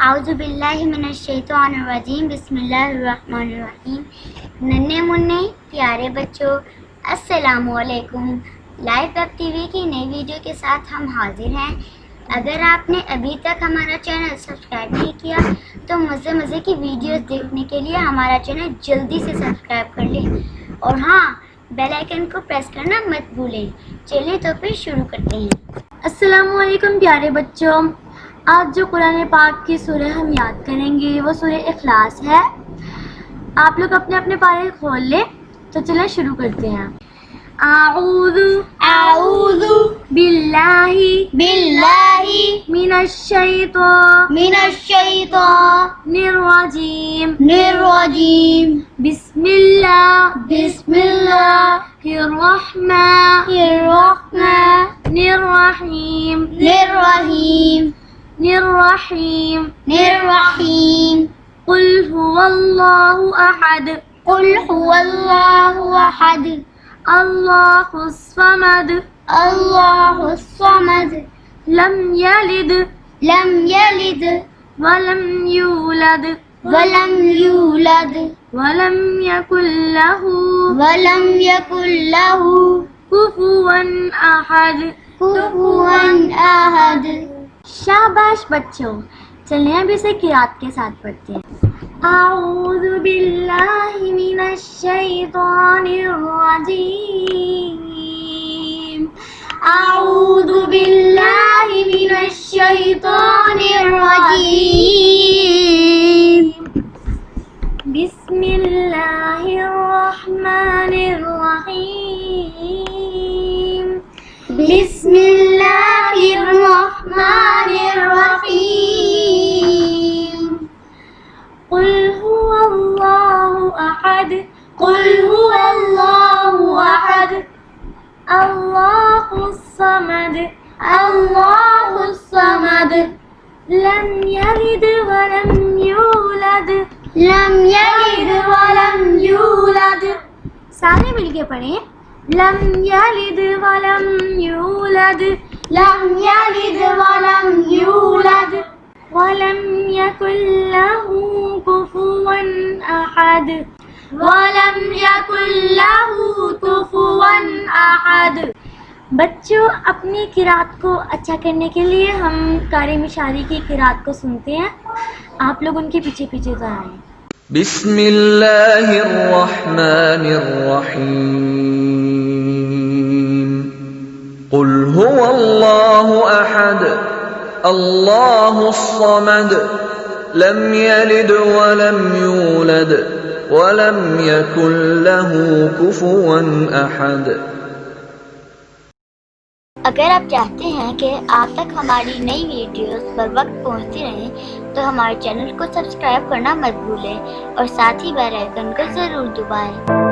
आउज़ुबिल्लाहि मिनश्शैतानिर्रजीम बिस्मिल्लाहिर्रहमानिर्रहीम। नन्हे मुन्ने प्यारे बच्चों, अस्सलामु अलैकुम। लाइव वेब टीवी की नई वीडियो के साथ हम हाजिर हैं। अगर आपने अभी तक हमारा चैनल सब्सक्राइब नहीं किया तो मज़े की वीडियोस देखने के लिए हमारा चैनल जल्दी से सब्सक्राइब कर लें और हाँ, बेल आइकन को प्रेस करना मत भूलें। चलिए तो फिर शुरू करते हैं। अस्सलामु अलैकुम प्यारे बच्चों, आज जो कुरान पाक की सूरह हम याद करेंगे वो सूरह इखलास है। आप लोग अपने अपने पारे खोल लें। तो चलें शुरू करते हैं। आऊज़ु बिल्लाहि मिनश्शैतानिर रजीम बिस्मिल्लाहिर्रहमानिर्रहीम कुल हुवल्लाहु अहद अल्लाहुस समद लम यलिद वलम यूलद वलम यकुल लहू कुफुवन अहद। शाबाश बच्चों, चलिए अब इसे किरात के साथ पढ़ते हैं। आऊज़ु बिल्लाहि मिनश्शैतानिर रजीम आऊज़ु बिल्लाहि मिनश्शैतानिर रजीम बिस्मिल्लाहिर्रहमानिर्रहीम कुल हुवल्लाहु अहद अल्लाहुस समद लम यलिद वलम यूलद। सारे मिलके पढ़ें। लम यलिद वलम यूलद वलम यकुल लहू कुफुवन अहद। बच्चों, अपनी किरात को अच्छा करने के लिए हम कारी मिशारी की किरात को सुनते हैं। आप लोग उनके पीछे पीछे तो आए। बिस्मिल्लाहिर्रहमानिर्रहीम कुल हुवल्लाहु अहद अल्लाहुस समद लम यलिद वलम यूलद वलम यकुल लहू कुफुवन अहद। अगर आप चाहते हैं कि आप तक हमारी नई वीडियोस पर वक्त पहुंचती रहें तो हमारे चैनल को सब्सक्राइब करना मत भूलें और साथ ही बेल आइकन को ज़रूर दबाएं।